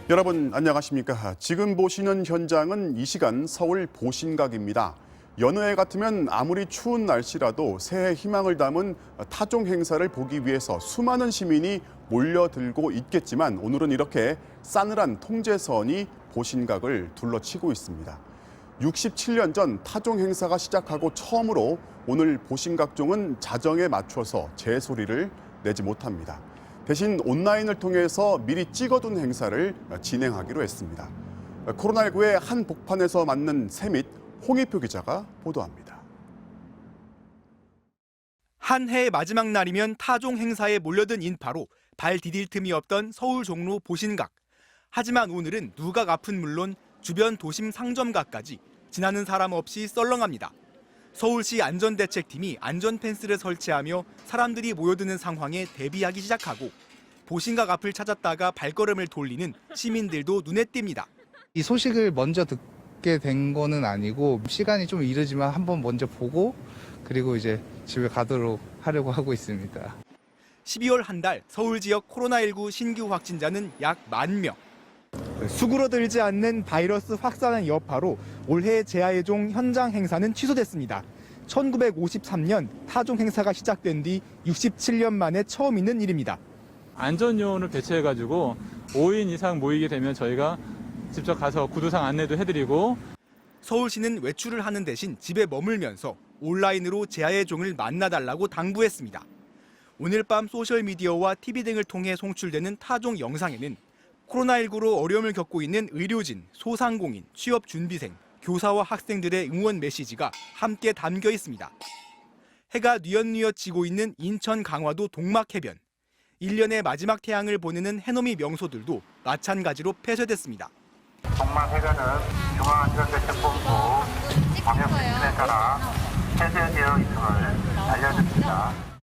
여러분 안녕하십니까? 지금 보시는 현장은 이 시간 서울 보신각입니다. 여느 해 같으면 아무리 추운 날씨라도 새해 희망을 담은 타종 행사를 보기 위해서 수많은 시민이 몰려들고 있겠지만 오늘은 이렇게 싸늘한 통제선이 보신각을 둘러치고 있습니다. 67년 전 타종 행사가 시작하고 처음으로 오늘 보신각종은 자정에 맞춰서 제소리를 내지 못합니다. 대신 온라인을 통해서 미리 찍어둔 행사를 진행하기로 했습니다. 코로나19의 한복판에서 맞는 새밑 홍익표 기자가 보도합니다. 한 해의 마지막 날이면 타종 행사에 몰려든 인파로 발 디딜 틈이 없던 서울 종로 보신각. 하지만 오늘은 누각 앞은 물론 주변 도심 상점가까지 지나는 사람 없이 썰렁합니다. 서울시 안전대책팀이 안전펜스를 설치하며 사람들이 모여드는 상황에 대비하기 시작하고 보신각 앞을 찾았다가 발걸음을 돌리는 시민들도 눈에 띕니다. 이 소식을 먼저 듣게 된 거는 아니고 시간이 좀 이르지만 한번 먼저 보고 그리고 이제 집에 가도록 하려고 하고 있습니다. 12월 한 달 서울 지역 코로나19 신규 확진자는 약 10,000명. 수그러들지 않는 바이러스 확산의 여파로 올해 제아의종 현장 행사는 취소됐습니다. 1953년 타종 행사가 시작된 뒤 67년 만에 처음 있는 일입니다. 안전요원을 배치해가지고 5인 이상 모이게 되면 저희가 직접 가서 구두상 안내도 해드리고. 서울시는 외출을 하는 대신 집에 머물면서 온라인으로 제아의 종을 만나달라고 당부했습니다. 오늘 밤 소셜미디어와 TV 등을 통해 송출되는 타종 영상에는 코로나19로 어려움을 겪고 있는 의료진, 소상공인, 취업준비생, 교사와 학생들의 응원 메시지가 함께 담겨 있습니다. 해가 뉘엿뉘엿 지고 있는 인천 강화도 동막해변. 1년의 마지막 태양을 보내는 해넘이 명소들도 마찬가지로 폐쇄됐습니다. 동막해변은 중앙안전대책본부 방역지침에 따라 폐쇄되어 있음을 알려드립니다.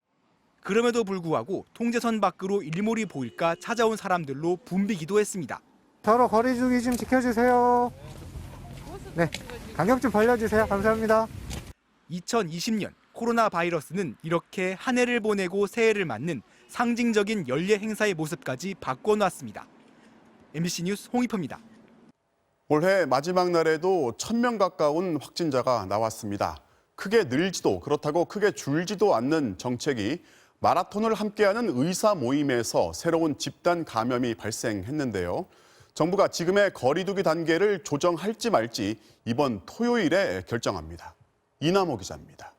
그럼에도 불구하고 통제선 밖으로 일몰이 보일까 찾아온 사람들로 붐비기도 했습니다. 서로 거리 두기 좀 지켜주세요. 네, 간격 좀 벌려주세요. 감사합니다. 2020년 코로나 바이러스는 이렇게 한 해를 보내고 새해를 맞는 상징적인 연례 행사의 모습까지 바꿔놨습니다. MBC 뉴스 홍익표입니다. 올해 마지막 날에도 1,000명 가까운 확진자가 나왔습니다. 크게 늘지도 그렇다고 크게 줄지도 않는 정책이 마라톤을 함께하는 의사 모임에서 새로운 집단 감염이 발생했는데요. 정부가 지금의 거리 두기 단계를 조정할지 말지 이번 토요일에 결정합니다. 이남호 기자입니다.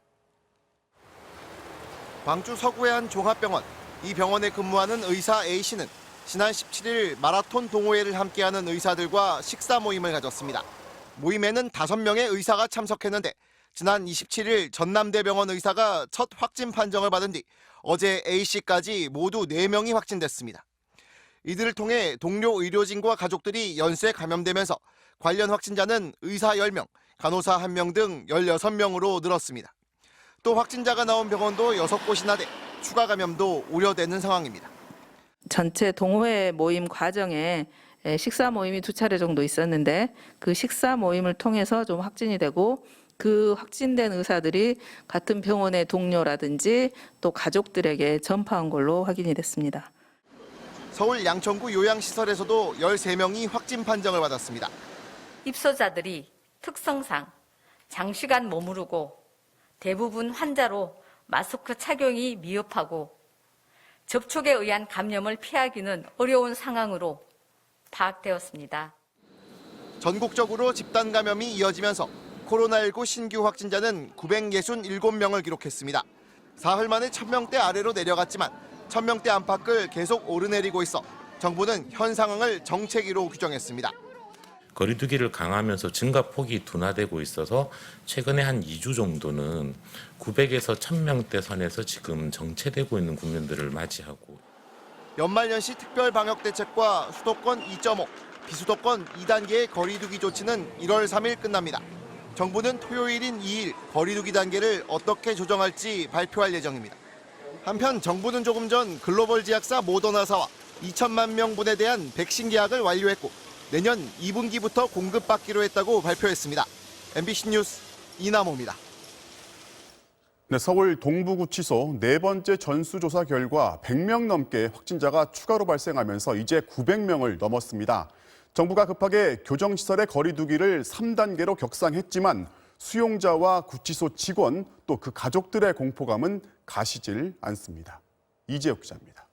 광주 서구의 한 종합병원. 이 병원에 근무하는 의사 A씨는 지난 17일 마라톤 동호회를 함께하는 의사들과 식사 모임을 가졌습니다. 모임에는 5명의 의사가 참석했는데 지난 27일 전남대병원 의사가 첫 확진 판정을 받은 뒤 어제 A씨까지 모두 4명이 확진됐습니다. 이들을 통해 동료 의료진과 가족들이 연쇄 감염되면서 관련 확진자는 의사 10명, 간호사 1명 등 16명으로 늘었습니다. 또 확진자가 나온 병원도 6곳이나 돼 추가 감염도 우려되는 상황입니다. 전체 동호회 모임 과정에 식사 모임이 2차례 정도 있었는데 그 식사 모임을 통해서 좀 확진이 되고 그 확진된 의사들이 같은 병원의 동료라든지 또 가족들에게 전파한 걸로 확인이 됐습니다. 서울 양천구 요양시설에서도 13명이 확진 판정을 받았습니다. 입소자들이 특성상 장시간 머무르고 대부분 환자로 마스크 착용이 미흡하고 접촉에 의한 감염을 피하기는 어려운 상황으로 파악되었습니다. 전국적으로 집단 감염이 이어지면서 코로나19 신규 확진자는 967명을 기록했습니다. 사흘 만에 1,000명대 아래로 내려갔지만 1,000명대 안팎을 계속 오르내리고 있어 정부는 현 상황을 정체기로 규정했습니다. 거리 두기를 강화하면서 증가폭이 둔화되고 있어서 최근에 한 2주 정도는 900에서 1,000명대 선에서 지금 정체되고 있는 국면들을 맞이하고 연말연시 특별방역대책과 수도권 2.5, 비수도권 2단계의 거리 두기 조치는 1월 3일 끝납니다. 정부는 토요일인 2일 거리 두기 단계를 어떻게 조정할지 발표할 예정입니다. 한편 정부는 조금 전 글로벌 제약사 모더나사와 2천만 명분에 대한 백신 계약을 완료했고 내년 2분기부터 공급받기로 했다고 발표했습니다. MBC 뉴스 이남호입니다. 네, 서울 동부구치소 네 번째 전수조사 결과 100명 넘게 확진자가 추가로 발생하면서 이제 900명을 넘었습니다. 정부가 급하게 교정시설의 거리 두기를 3단계로 격상했지만 수용자와 구치소 직원 또 그 가족들의 공포감은 가시질 않습니다. 이재욱 기자입니다.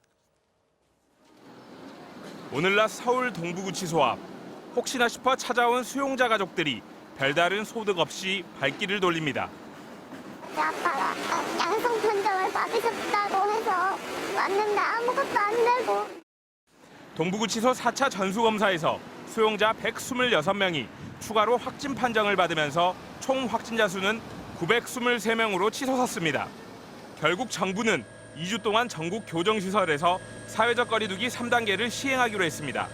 오늘날 서울 동부구치소 앞 혹시나 싶어 찾아온 수용자 가족들이 별다른 소득 없이 발길을 돌립니다. 아빠가 양성 판정을 받으셨다고 해서 왔는데 아무것도 안 되고. 동부구치소 4차 전수검사에서 수용자 126명이 추가로 확진 판정을 받으면서 총 확진자 수는 923명으로 치솟았습니다. 결국 정부는 2주 동안 전국 교정시설에서 사회적 거리두기 3단계를 시행하기로 했습니다.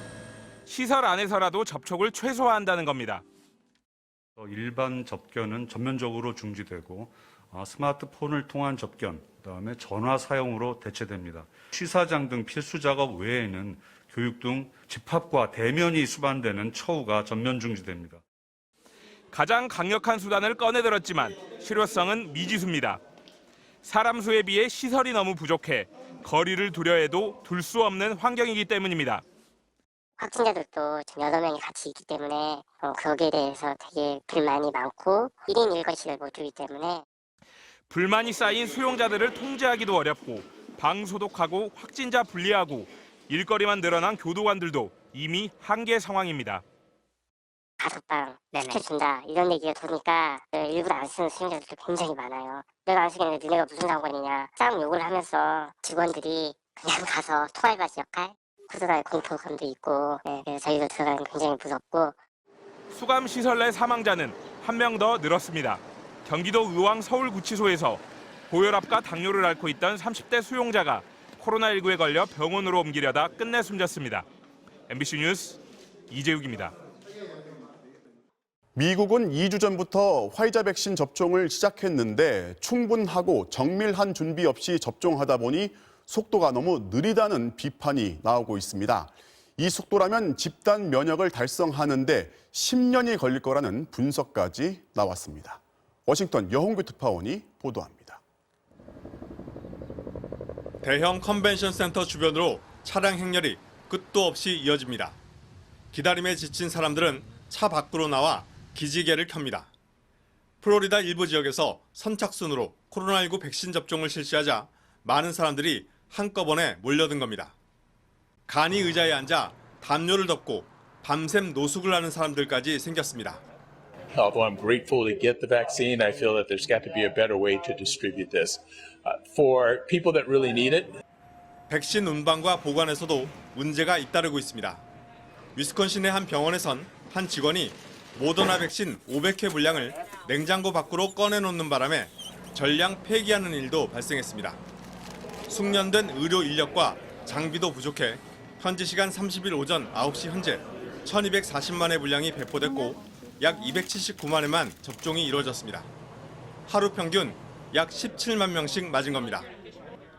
시설 안에서라도 접촉을 최소화한다는 겁니다. 일반 접견은 전면적으로 중지되고 스마트폰을 통한 접견, 그다음에 전화 사용으로 대체됩니다. 시사장 등 필수 작업 외에는 교육 등 집합과 대면이 수반되는 처우가 전면 중지됩니다. 가장 강력한 수단을 꺼내들었지만 실효성은 미지수입니다. 사람 수에 비해 시설이 너무 부족해 거리를 두려 해도 둘 수 없는 환경이기 때문입니다. 확진자들도 지금 8명이 같이 있기 때문에 거기에 대해서 되게 불만이 많고 1인 1거실을 못 주기 때문에 불만이 쌓인 수용자들을 통제하기도 어렵고 방 소독하고 확진자 분리하고 일거리만 늘어난 교도관들도 이미 한계 상황입니다. 가석방 시켜준다 이런 얘기가 도니까 일부러 안 쓰는 수용자들도 굉장히 많아요. 내가 안 쓰겠는데 너네가 무슨 상관이냐 쌍 욕을 하면서 직원들이 그냥 가서 토알바지 역할 구조단의 공포감도 있고 그래서 저희도 들어가는 굉장히 무섭고. 수감시설 내 사망자는 한 명 더 늘었습니다. 경기도 의왕 서울구치소에서 고혈압과 당뇨를 앓고 있던 30대 수용자가 코로나19에 걸려 병원으로 옮기려다 끝내 숨졌습니다. MBC 뉴스 이재욱입니다. 미국은 2주 전부터 화이자 백신 접종을 시작했는데 충분하고 정밀한 준비 없이 접종하다 보니 속도가 너무 느리다는 비판이 나오고 있습니다. 이 속도라면 집단 면역을 달성하는데 10년이 걸릴 거라는 분석까지 나왔습니다. 워싱턴 여홍규 특파원이 보도합니다. 대형 컨벤션 센터 주변으로 차량 행렬이 끝도 없이 이어집니다. 기다림에 지친 사람들은 차 밖으로 나와 기지개를 켭니다. 플로리다 일부 지역에서 선착순으로 코로나19 백신 접종을 실시하자 많은 사람들이 한꺼번에 몰려든 겁니다. 간이 의자에 앉아 담요를 덮고 밤샘 노숙을 하는 사람들까지 생겼습니다. Although I'm grateful to get the vaccine, I feel that there's got to be a better way to distribute this for people that really need it. 백신 운반과 보관에서도 문제가 잇따르고 있습니다. 위스콘신의 한 병원에선 한 직원이 모더나 백신 500회 분량을 냉장고 밖으로 꺼내놓는 바람에 전량 폐기하는 일도 발생했습니다. 숙련된 의료 인력과 장비도 부족해 현지 시간 30일 오전 9시 현재 1240만 회 분량이 배포됐고 약 279만 회만 접종이 이루어졌습니다. 하루 평균 약 17만 명씩 맞은 겁니다.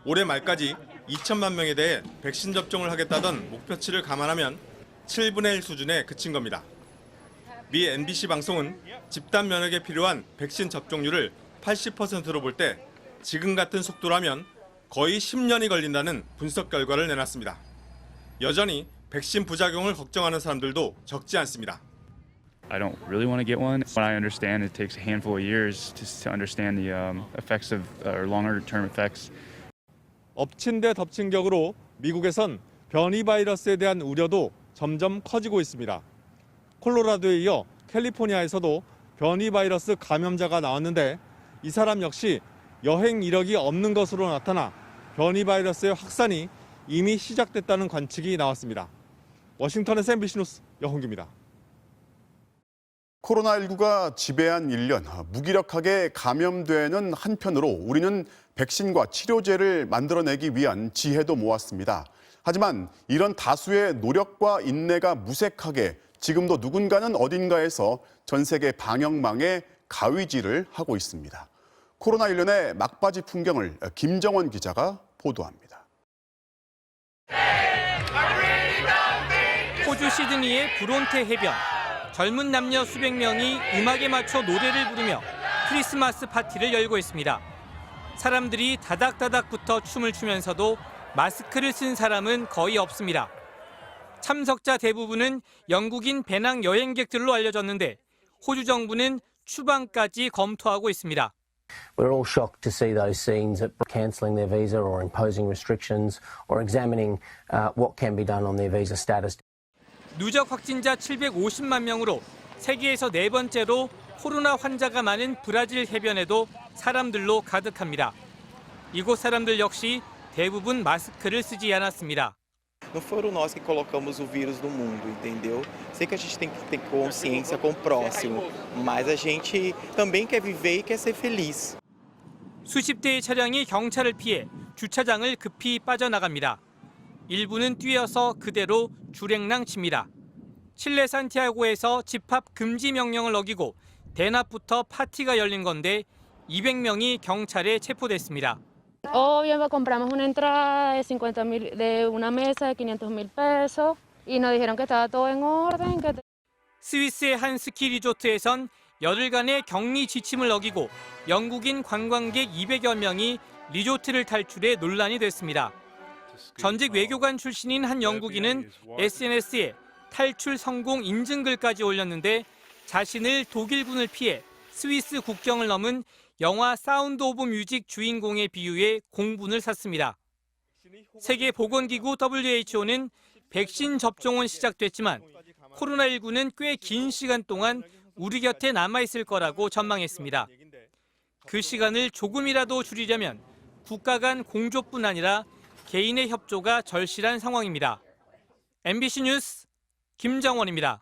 올해 말까지 2천만 명에 대해 백신 접종을 하겠다던 목표치를 감안하면 7분의 1 수준에 그친 겁니다. 미 NBC 방송은 집단 면역에 필요한 백신 접종률을 80%로 볼 때 지금 같은 속도라면 거의 10년이 걸린다는 분석 결과를 내놨습니다. 여전히 백신 부작용을 걱정하는 사람들도 적지 않습니다. I don't really want to get one. What I understand, it takes a handful of years to understand the effects of or longer-term effects. 엎친 데 덮친 격으로 미국에선 변이 바이러스에 대한 우려도 점점 커지고 있습니다. 콜로라도에 이어 캘리포니아에서도 변이 바이러스 감염자가 나왔는데 이 사람 역시 여행 이력이 없는 것으로 나타나 변이 바이러스의 확산이 이미 시작됐다는 관측이 나왔습니다. 워싱턴에서 MBC 뉴스 여홍규입니다. 코로나19가 지배한 1년, 무기력하게 감염되는 한편으로 우리는 백신과 치료제를 만들어내기 위한 지혜도 모았습니다. 하지만 이런 다수의 노력과 인내가 무색하게 지금도 누군가는 어딘가에서 전 세계 방역망에 가위질을 하고 있습니다. 코로나19의 막바지 풍경을 김정원 기자가 보도합니다. 호주 시드니의 브론테 해변. 젊은 남녀 수백 명이 음악에 맞춰 노래를 부르며 크리스마스 파티를 열고 있습니다. 사람들이 다닥다닥 붙어 춤을 추면서도 마스크를 쓴 사람은 거의 없습니다. 참석자 대부분은 영국인 배낭 여행객들로 알려졌는데 호주 정부는 추방까지 검토하고 있습니다. We're all shocked to see those scenes at cancelling their visa or imposing restrictions or examining what can be done on their visa status. 누적 확진자 750만 명으로 세계에서 네 번째로 코로나 환자가 많은 브라질 해변에도 사람들로 가득합니다. 이곳 사람들 역시 대부분 마스크를 쓰지 않았습니다. Não foram nós que colocamos o vírus no mundo, entendeu? Sei que a gente tem que ter consciência com o próximo, mas a gente também quer viver e quer ser feliz. 수십 대의 차량이 경찰을 피해 주차장을 급히 빠져나갑니다. 일부는 뛰어서 그대로 줄행랑 칩니다. 칠레 산티아고에서 집합 금지 명령을 어기고 대낮부터 파티가 열린 건데 200명이 경찰에 체포됐습니다. Obvio, compramos una entrada de 50.000 de una mesa de 500.000 pesos y nos dijeron que estaba todo en orden. 스위스의 한 스키 리조트에선 열흘간의 격리 지침을 어기고 영국인 관광객 200여 명이 리조트를 탈출해 논란이 됐습니다. 전직 외교관 출신인 한 영국인은 SNS에 탈출 성공 인증글까지 올렸는데 자신을 독일군을 피해 스위스 국경을 넘은 영화 사운드 오브 뮤직 주인공에 비유해 공분을 샀습니다. 세계보건기구 WHO는 백신 접종은 시작됐지만 코로나19는 꽤 긴 시간 동안 우리 곁에 남아있을 거라고 전망했습니다. 그 시간을 조금이라도 줄이려면 국가 간 공조뿐 아니라 개인의 협조가 절실한 상황입니다. MBC 뉴스 김정원입니다.